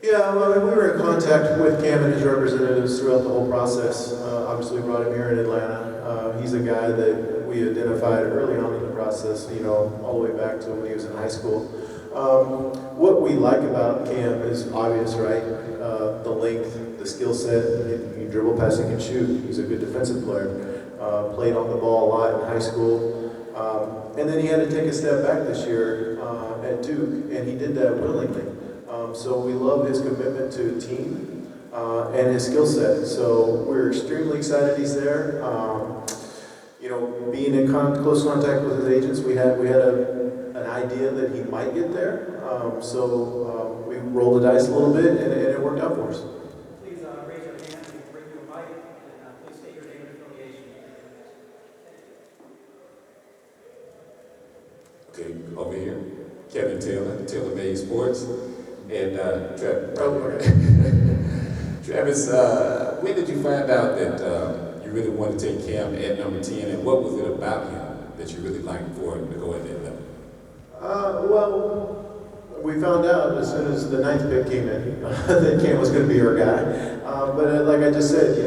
Yeah, well, we were in contact with Cam and his representatives throughout the whole process. Obviously, brought him here in Atlanta. He's a guy that we identified early on in the process, all the way back to when he was in high school. What we like about Cam is obvious, right? The length, the skill set. He can dribble, pass, he can shoot. He's a good defensive player. Played on the ball a lot in high school. And then he had to take a step back this year at Duke, and he did that willingly. So we love his commitment to the team and his skill set. So we're extremely excited he's there. Being in close contact with his agents, we had an idea that he might get there. So we rolled the dice a little bit, and it worked out for us. Please raise your hand and bring you a mic, and please state your name and affiliation. Okay, over here, Kevin Taylor Made Sports, and Travis, when did you find out that you really wanted to take Cam at number 10, and what was it about him that you really liked for him to go at that level? Well, we found out as soon as the 9th pick came in that Cam was going to be our guy. But like I just said,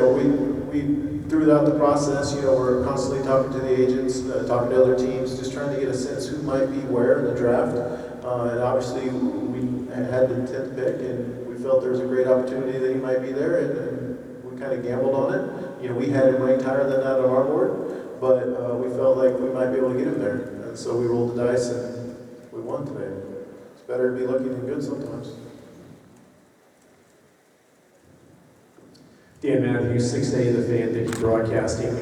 we throughout the process, we're constantly talking to the agents, talking to other teams, just trying to get a sense who might be where in the draft. And obviously, we had the 10th pick, and we felt there was a great opportunity that he might be there, and we kind of gambled on it. We had him ranked higher than that on our board, but we felt like we might be able to get him there. And so we rolled the dice, and we won today. It's better to be lucky than good sometimes. Dan Matthews, 6A The Fan, Dickey Broadcasting.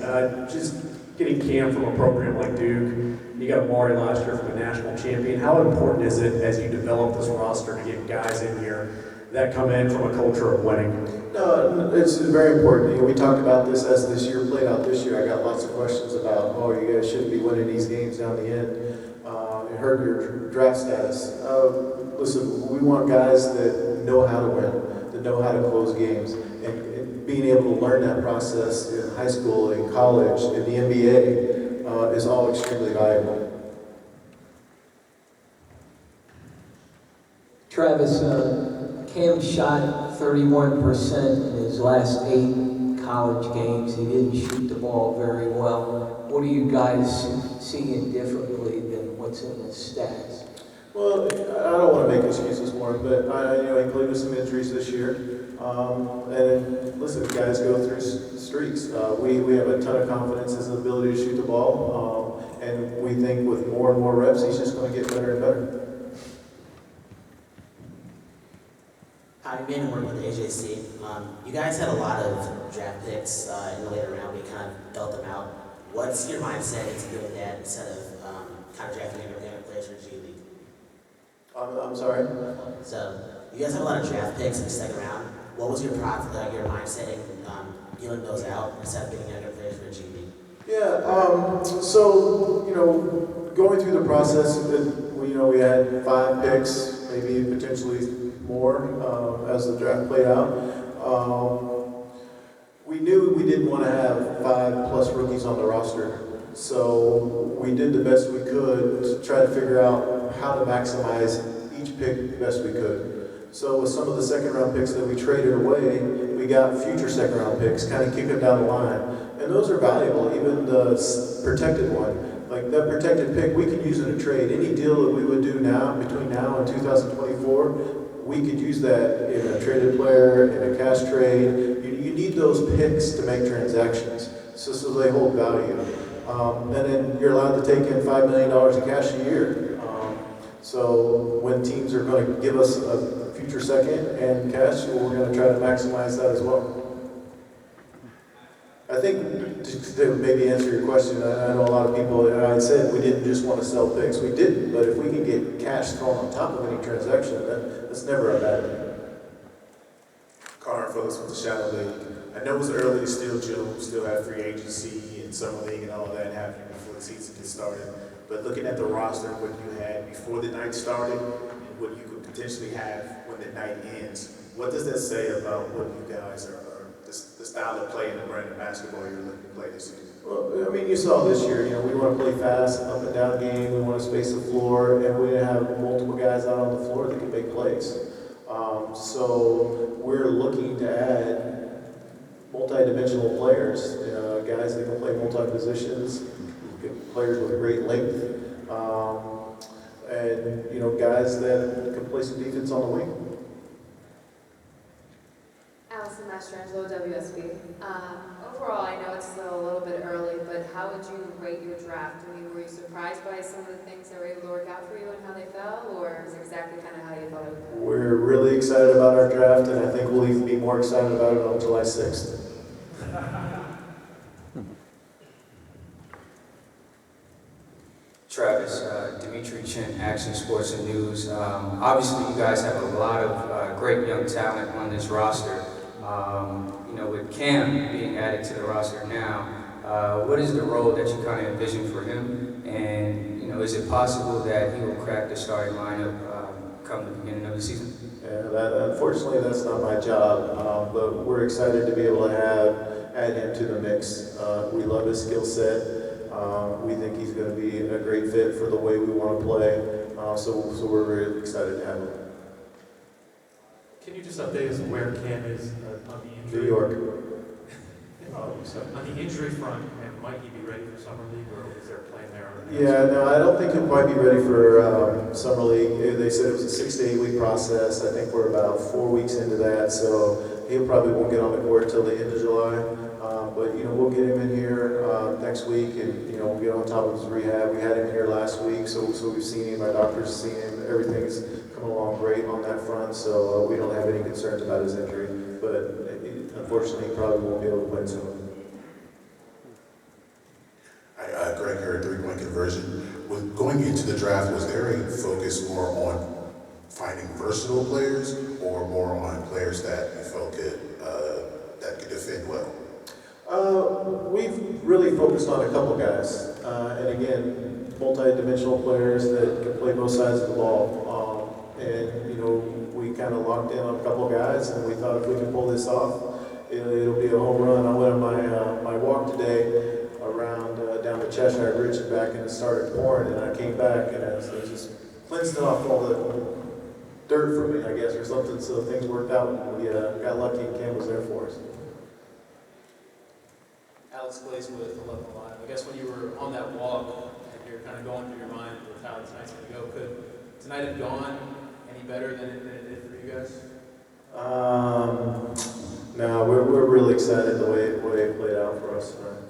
Just getting Cam from a program like Duke, you got Amari last year from a national champion. How important is it as you develop this roster to get guys in here that come in from a culture of winning? No, it's very important. We talked about this as this year played out this year. I got lots of questions about, you guys shouldn't be winning these games down the end. I heard your draft status. Listen, we want guys that know how to win, that know how to close games. And being able to learn that process in high school, in college, in the NBA is all extremely valuable. Travis, Cam shot 31% in his last 8 college games. He didn't shoot the ball very well. What are you guys seeing differently than what's in the stats? Well, I don't want to make excuses for him, but he played with some injuries this year. And listen, guys go through streaks. We have a ton of confidence in his ability to shoot the ball, and we think with more and more reps, he's just going to get better and better. Hi, Ben, working with AJC. You guys had a lot of draft picks in the later round. We kind of dealt them out. What's your mindset into doing that instead of kind of drafting younger players for G League? I'm sorry? So, you guys have a lot of draft picks in the second round. What was your mindset in dealing those out instead of getting younger players for G League? Yeah, so, going through the process, we had 5 picks, maybe potentially more as the draft played out. We knew we didn't want to have 5+ rookies on the roster, so we did the best we could to try to figure out how to maximize each pick the best we could. So with some of the second-round picks that we traded away, we got future second-round picks, kind of kick them down the line. And those are valuable, even the protected one. Like that protected pick, we could use in a trade. Any deal that we would do now, between now and 2024, we could use that in a traded player, in a cash trade. You need those picks to make transactions, so they hold value. And then you're allowed to take in $5 million in cash a year. So when teams are going to give us a future second and cash, we're going to try to maximize that as well. I think to maybe answer your question, I know a lot of people, I said we didn't just want to sell picks. We didn't, but if we can get cash thrown on top of any transaction, that's never a bad thing. Carl Phillips with the Shadow League. I know it was early, still June, still have free agency and summer league and all that happening before the season gets started. But looking at the roster, what you had before the night started and what you could potentially have when the night ends, what does that say about what you guys are the style of play and the brand of basketball you're looking to play this season? Well, you saw this year, we want to play fast, up and down game, we want to space the floor, and we have multiple guys out on the floor that can make plays. So we're looking to add multi-dimensional players, guys that can play multi-positions, players with great length, and guys that can play some defense on the wing. Allison Mastrangelo, WSB. Overall, I know it's still a little bit early, but how would you rate your draft? I mean, were you surprised by some of the things that were able to work out for you and how they fell, or is it exactly kind of how you thought it would go? We're really excited about our draft, and I think we'll even be more excited about it on July 6th. Travis, Dimitri Chen, Action Sports and News. Obviously, you guys have a lot of great young talent on this roster. With Cam being added to the roster now, what is the role that you kind of envision for him? And, is it possible that he will crack the starting lineup come the beginning of the season? Yeah, unfortunately, that's not my job, but we're excited to be able to add him to the mix. We love his skill set. We think he's going to be a great fit for the way we want to play, so we're very excited to have him. Can you just update us on where Cam is on the injury? New York. On the injury front, and might he be ready for summer league, or is there a plan there? Yeah, no, I don't think he'll quite be ready for summer league. They said it was a 6 to 8 week process. I think we're about 4 weeks into that, so he probably won't get on the court till the end of July. But we'll get him in here next week, and we'll get on top of his rehab. We had him here last week, so we've seen him. My doctor's seen him. Everything's come along great on that front, so we don't have any concerns about his injury. But unfortunately, he probably won't be able to play soon. Greg here, 3-point conversion. With going into the draft, was there a focus more on finding versatile players, or more on players that you felt could defend well? We've really focused on a couple guys, and again, multi-dimensional players that can play both sides of the ball. We kind of locked in on a couple guys, and we thought if we can pull this off, it'll be a home run. I went on my walk today around down the Cheshire Bridge and back, and it started pouring, and I came back, and it just cleansed off all the dirt from me, I guess, or something. So things worked out, and we got lucky, and Cam was there for us. Alex Glaze with 11 Live. I guess when you were on that walk and you're kind of going through your mind with how tonight's going to go, could tonight have gone any better than it did for you guys? No, we're really excited the way it played out for us tonight.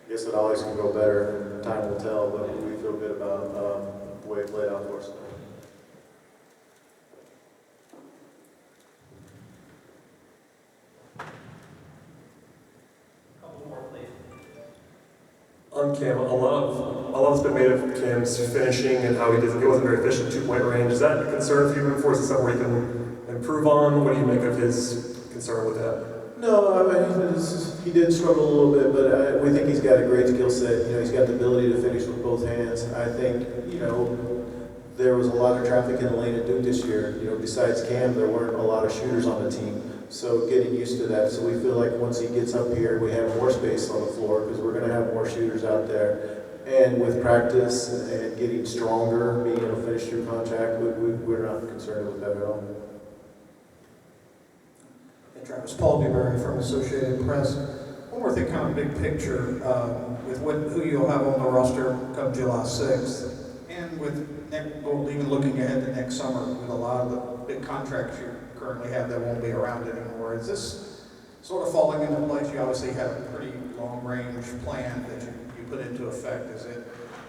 I guess it always can go better. Time will tell, but we feel good about the way it played out for us tonight. On Cam, a lot has been made of Cam's finishing and how he wasn't very efficient 2-point range. Is that a concern for you moving forward? Is it something where he can improve on? What do you make of his concern with that? No, I mean, he did struggle a little bit, but we think he's got a great skill set. He's got the ability to finish with both hands. I think, there was a lot of traffic in the lane at Duke this year. Besides Cam, there weren't a lot of shooters on the team. So getting used to that. So we feel like once he gets up here, we have more space on the floor because we're going to have more shooters out there. And with practice and getting stronger, being able to finish through contact, we're not concerned with that at all. Hey, Travis, Paul Dewberry from Associated Press. One more thing, kind of big picture, with who you'll have on the roster come July 6th, and with even looking ahead to next summer with a lot of the big contracts you currently have that won't be around anymore. Is this sort of falling into place? You obviously have a pretty long-range plan that you put into effect. Is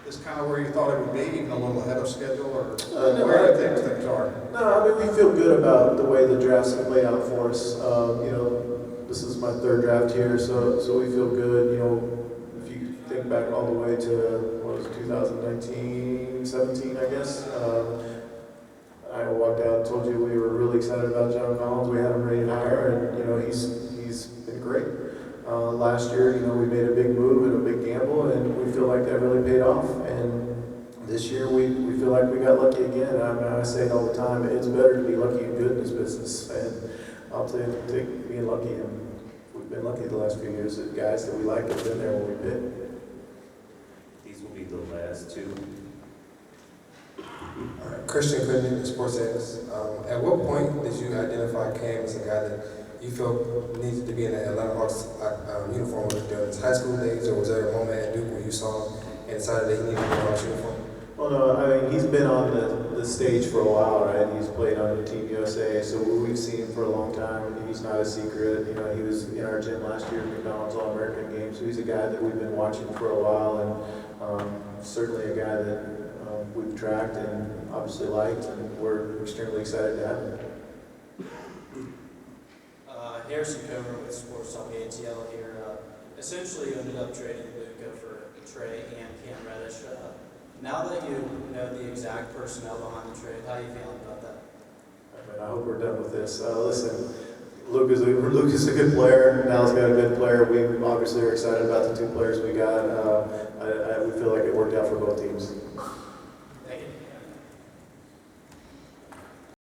this kind of where you thought it would be, even a little ahead of schedule, or where do things are? No, I mean, we feel good about the way the drafts have played out for us. This is my 3rd draft here, so we feel good. If you think back all the way to, 2019, 17, I guess. I walked out and told you we were really excited about John Collins. We had him rated higher, and he's been great. Last year, we made a big move and a big gamble, and we feel like that really paid off. And this year, we feel like we got lucky again. I say it all the time. It's better to be lucky and good in this business, and I'll take being lucky. And we've been lucky the last few years. The guys that we like have been there when we pick. These will be the last two. Christian Goodman, sports analyst. At what point did you identify Cam as a guy that you felt needed to be in the Atlanta Hawks uniform during his high school days, or was there a moment at Duke where you saw him and decided that he needed to be in the Hawks uniform? Well, no, I mean, he's been on the stage for a while, right? He's played on Team USA, so we've seen him for a long time. He's not a secret. You know, he was in our gym last year at McDonald's All-American game, so he's a guy that we've been watching for a while, and certainly a guy that we've tracked and obviously liked, and we're extremely excited to have him. Harrison Comer with Sports Talk ATL here. Essentially, you ended up trading Luka for Trae and Cam Reddish. Now that you know the exact personnel behind the trade, how are you feeling about that? I hope we're done with this. Listen, Luke is a good player. Now's got a good player. We obviously are excited about the two players we got. We feel like it worked out for both teams.